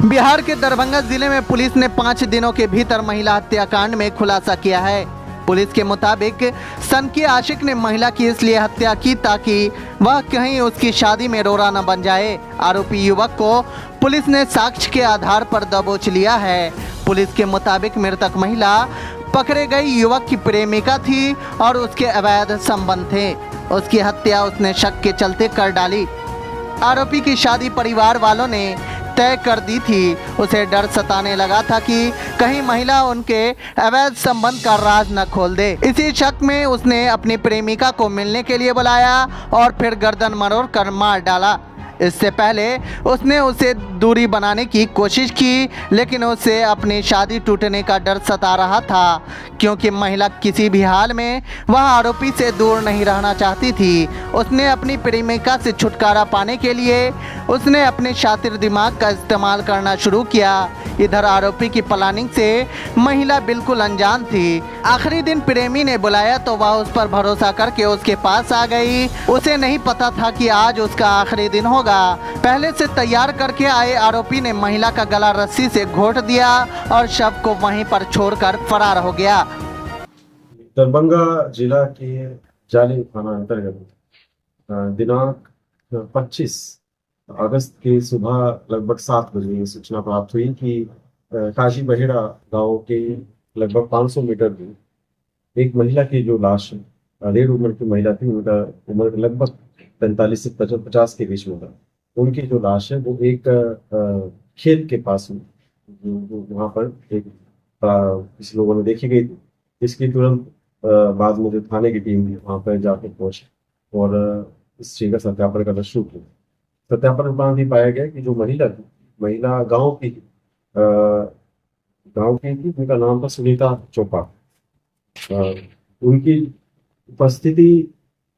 बिहार के दरभंगा जिले में पुलिस ने 5 दिनों के भीतर महिला हत्याकांड में खुलासा किया है। पुलिस के मुताबिक सनकी आशिक ने महिला की इसलिए हत्या की ताकि वह कहीं उसकी शादी में रोड़ा न बन जाए। आरोपी युवक को पुलिस ने साक्ष्य के आधार पर दबोच लिया है। पुलिस के मुताबिक मृतक महिला पकड़े गई युवक की प्रेमिका थी और उसके अवैध संबंध थे। उसकी हत्या उसने शक के चलते कर डाली। आरोपी की शादी परिवार वालों ने तय कर दी थी। उसे डर सताने लगा था कि कहीं महिला उनके अवैध संबंध का राज न खोल दे। इसी शक में उसने अपनी प्रेमिका को मिलने के लिए बुलाया और फिर गर्दन मरोड़ कर मार डाला। इससे पहले उसने उसे दूरी बनाने की कोशिश की, लेकिन उसे अपनी शादी टूटने का डर सता रहा था, क्योंकि महिला किसी भी हाल में वह आरोपी से दूर नहीं रहना चाहती थी। उसने अपनी प्रेमिका से छुटकारा पाने के लिए उसने अपने शातिर दिमाग का इस्तेमाल करना शुरू किया। इधर आरोपी की प्लानिंग से महिला बिल्कुल अनजान थी। आखिरी दिन प्रेमी ने बुलाया तो वह उस पर भरोसा करके उसके पास आ गई। उसे नहीं पता था कि आज उसका आखिरी दिन होगा। पहले से तैयार करके आए आरोपी ने महिला का गला रस्सी से घोट दिया और शव को वहीं पर छोड़कर फरार हो गया। दरभंगा जिला के जाली थाना अंतर्गत दिनांक 25 अगस्त की सुबह लगभग 7 बजे सूचना प्राप्त हुई कि काशी बहेड़ा गांव के लगभग 500 मीटर दूर एक महिला की जो लाश अधेड़ उम्र की महिला थी, उनका उम्र लगभग 45 से 50 के बीच में था। उनकी जो लाश है वो एक खेत के पास में वहां पर एक किसी लोगों ने देखी गई थी। इसकी तुरंत बाद में जो थाने की टीम वहां पर जाकर पहुंची और इस चीज का सत्यापन करना शुरू किया। सत्यापन के बाद ही पाया गया कि जो महिला थी, महिला गांव की थी। उनका नाम था सुनीता चोपड़ा। उनकी उपस्थिति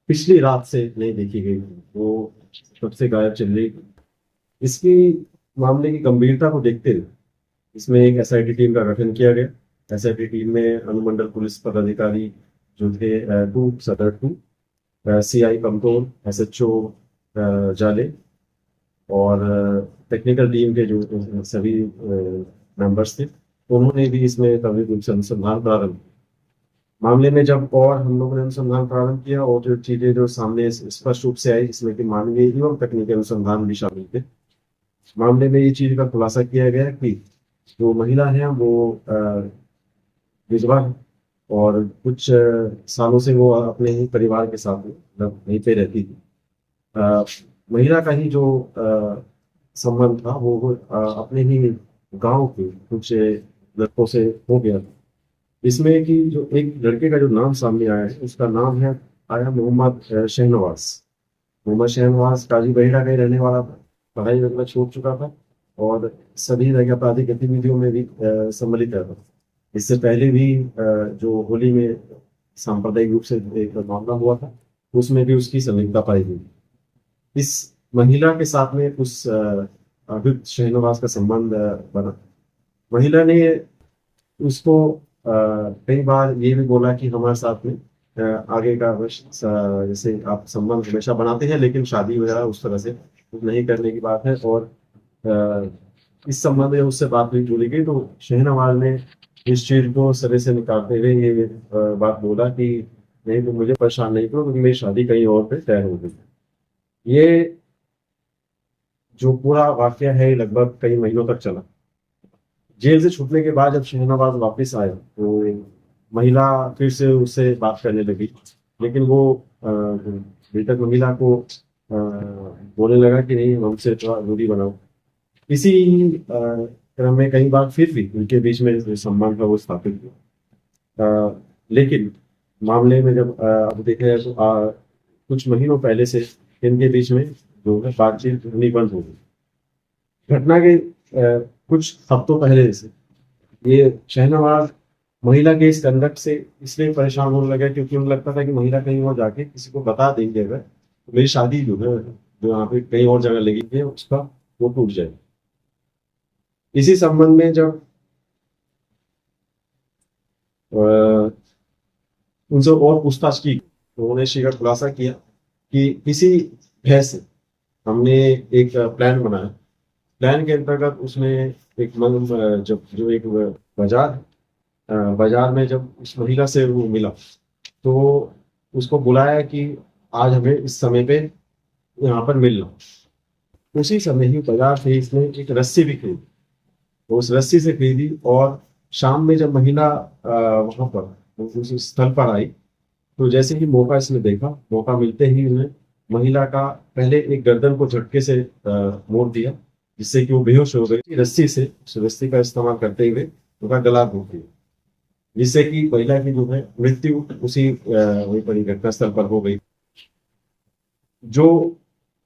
पिछली रात से नहीं देखी गई, वो तब से गायब चल रही थी। इसकी मामले की गंभीरता को देखते हुए इसमें एक एसआईटी टीम का गठन किया गया। एसआईटी टीम में अनुमंडल पुलिस पदाधिकारी जो थे 2 सदर 2 सीआई कमतौर, एसएचओ जाले और टेक्निकल टीम के जो सभी मेंबर्स थे, उन्होंने भी इसमें तभी अनुसंधान प्रारंभ किया। मामले में जब और हम लोगों ने अनुसंधान प्रारंभ किया और जो चीजें जो सामने स्पष्ट रूप से आई, इसमें कि मानवीय एवं तकनीकी अनुसंधान भी शामिल थे। मामले में ये चीज का खुलासा किया गया कि जो महिला है वो विधवा है और कुछ सालों से वो अपने ही परिवार के साथ मतलब वहीं पे रहती थी। महिला का ही जो संबंध था वो अपने ही गांव के कुछ लड़कों से हो गया था। इसमें कि जो एक लड़के का जो नाम सामने आया है, उसका नाम है मोहम्मद शहनवाज। मोहम्मद शहनवाज काजी बहेड़ा का ही रहने वाला था। पढ़ाई वगैरह छोड़ चुका था और सभी तरह आपराधिक गतिविधियों में भी सम्मिलित रहता था। इससे पहले भी जो होली में सांप्रदायिक रूप से एक मामला हुआ था, उसमें भी उसकी संलिप्तता पाई गई। इस महिला के साथ में उस अभियुक्त शहनवाज का संबंध बना। महिला ने उसको कई बार ये भी बोला कि हमारे साथ में आगे का जैसे आप संबंध हमेशा बनाते हैं, लेकिन शादी वगैरह उस तरह से नहीं करने की बात है। और इस संबंध में उससे बात भी जोड़ी गई तो शहनवाज ने इस चीज को सिरे से निकालते हुए ये बात बोला कि नहीं, तो मुझे परेशान नहीं करो क्योंकि मेरी शादी कहीं और पे तय हो गई। ये जो पूरा वाकया है लगभग कई महीनों तक चला। जेल से छूटने के बाद जब शहनवाज वापस आया तो महिला फिर से उससे बात करने लगी, लेकिन वो मृतक महिला को बोलने लगा कि नहीं, हमसे थोड़ा दूरी बनाओ। इसी क्रम में कई बार फिर भी उनके बीच में जो संबंध था वो स्थापित हुआ। लेकिन मामले में जब अब देखा जाए तो कुछ महीनों पहले से इनके बीच में जो है बातचीत होनी बंद हो गई। घटना के कुछ हफ्तों पहले से ये शहनवाज महिला के इस कंडक्ट से इसलिए परेशान होने लगा क्योंकि उन्हें लगता था कि महिला कहीं और जाके किसी को बता देंगे अगर तो मेरी शादी जो है जो यहाँ पे कहीं और जगह लगी है उसका वो टूट जाए। इसी संबंध में जब उनसे और पूछताछ की तो उन्होंने शीघ्र खुलासा किया कि इसी भय से हमने एक प्लान बनाया प्लान के अंतर्गत उसने एक जब जो एक बाजार में जब उस महिला से वो मिला तो उसको बुलाया कि आज हमें इस समय पे यहाँ पर मिलना। उसी समय ही बाजार से इसने एक रस्सी भी खरीदी, तो उस रस्सी से खरीदी और शाम में जब महिला वहां पर उस स्थल पर आई तो जैसे ही मौका इसने देखा, मौका मिलते ही उसने महिला का पहले एक गर्दन को झटके से मोड़ दिया जिससे कि वो बेहोश हो गई। रस्सी से उस रस्सी का इस्तेमाल करते हुए उनका गला घोट दिया जिससे कि महिला की जो है मृत्यु उसी वहीं पर घटनास्थल पर हो गई। जो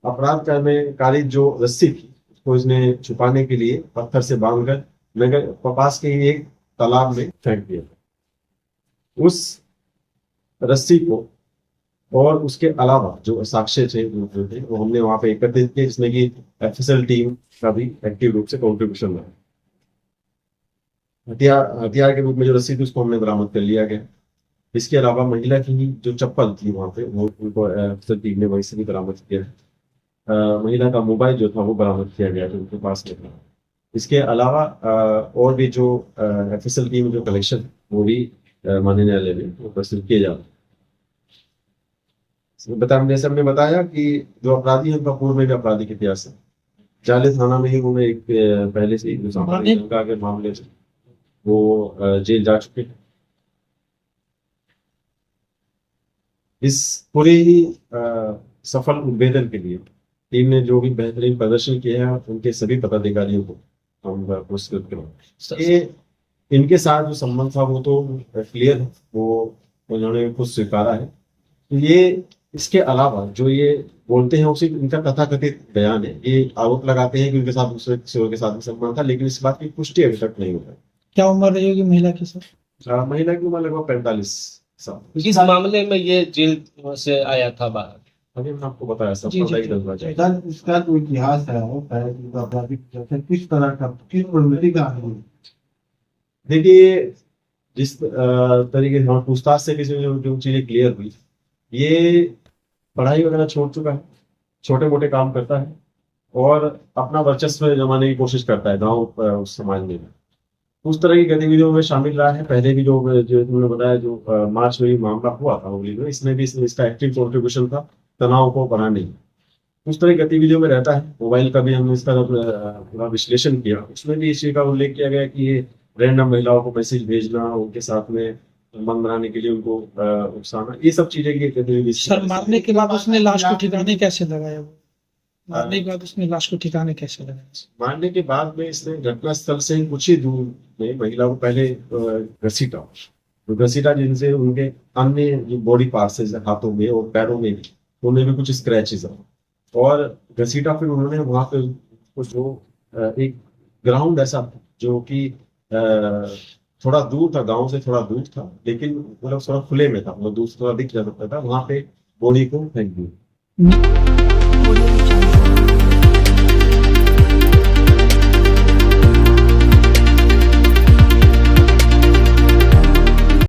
अपराध करनेकारी जो रस्सी थी उसको इसने छुपाने के लिए पत्थर से बांधकर नगर पास के ही एक तालाब में फेंक दिया। उस रस्सी को और उसके अलावा जो साक्ष्य थे जो थे वो हमने वहां पे एकत्रित किए जिसमें कि एफएसएल टीम का भी एक्टिव रूप से कंट्रीब्यूशन रहा। हथियार के रूप में जो रस्सी थी उसको हमने बरामद कर लिया गया। इसके अलावा महिला की जो चप्पल थी वहां पे वो उनको एफएसएल टीम ने वहीं से भी बरामद किया। महिला का मोबाइल जो था वो बरामद किया गया जो उनके पास में था। इसके अलावा और भी जो एफएसएल टीम जो कलेक्शन वो भी माननीय न्यायालय में प्रस्तुत किए जा रहे हैं। जैसे हमने बताया कि जो अपराधी है उनका पूर्व में भी आपराधिक इतिहास है। जाले थाना में ही उन्होंने एक पहले से ही जो सामाजिक दंगा के मामले से वो जेल जा चुके हैं। इस पूरे ही सफल उद्भेदन के लिए टीम ने जो भी बेहतरीन प्रदर्शन किया है उनके सभी पदाधिकारियों को हम पुरस्कृत करें। इनके साथ जो संबंध था वो तो क्लियर है, वो उन्होंने खुद स्वीकारा है। तो ये इसके अलावा जो ये बोलते हैं उसी इनका तथाकथित बयान है। ये आरोप लगाते हैं कि उनके साथ दूसरे किसी के साथ भी संबंध था, लेकिन इस बात की पुष्टि अभी तक नहीं हुआ है। क्या उम्र रही होगी महिला की सर? महिला की उम्र लगभग 45 साल। किस मामले में ये जेल से आया था बाहर? अभी मैंने आपको बताया सब जी, जी, सामुदायिक दंगा जाए। इसका जो इतिहास है वो आपराधिक किस तरह का किस प्रवृत्ति का है? देखिए जिस तरीके से हम पूछताछ से किसी जो चीजें क्लियर हुई, ये पढ़ाई वगैरह छोड़ चुका है, छोटे मोटे काम करता है और अपना वर्चस्व जमाने की कोशिश करता है गांव उस समाज में। उस तरह की गतिविधियों में शामिल रहा है। पहले भी जो तुमने बताया जो मार्च में मामला हुआ था होली में, इसमें भी इसका एक्टिव कॉन्ट्रीब्यूशन था तनाव को बढ़ाने की। उस तरह की गतिविधियों में रहता है। मोबाइल का भी हमने इसका पूरा विश्लेषण किया, उसमें भी इस चीज का उल्लेख किया गया कि ये रैंडम महिलाओं को मैसेज भेजना, उनके साथ में संबंध बनाने के लिए उनको उकसाना, ये सब चीजें की गतिविधि। सर मारने के बाद उसने लाश को ठिकाने कैसे लगाया? वो मारने के बाद उसने लाश को ठिकाने कैसे लगाया? मारने के बाद में इसने घटनास्थल से कुछ ही दूर में महिला को पहले घसीटा जिनसे उनके अन्य जो बॉडी पार्ट्स है हाथों में और पैरों में भी उनमें भी कुछ स्क्रैचेस है और घसीटा। फिर उन्होंने वहां पे जो एक ग्राउंड ऐसा जो कि थोड़ा दूर था, गांव से थोड़ा दूर था, लेकिन मतलब थोड़ा खुले में था, मतलब दूर थोड़ा दिख जा सकता था, वहां पे बॉडी को फेंक दिया।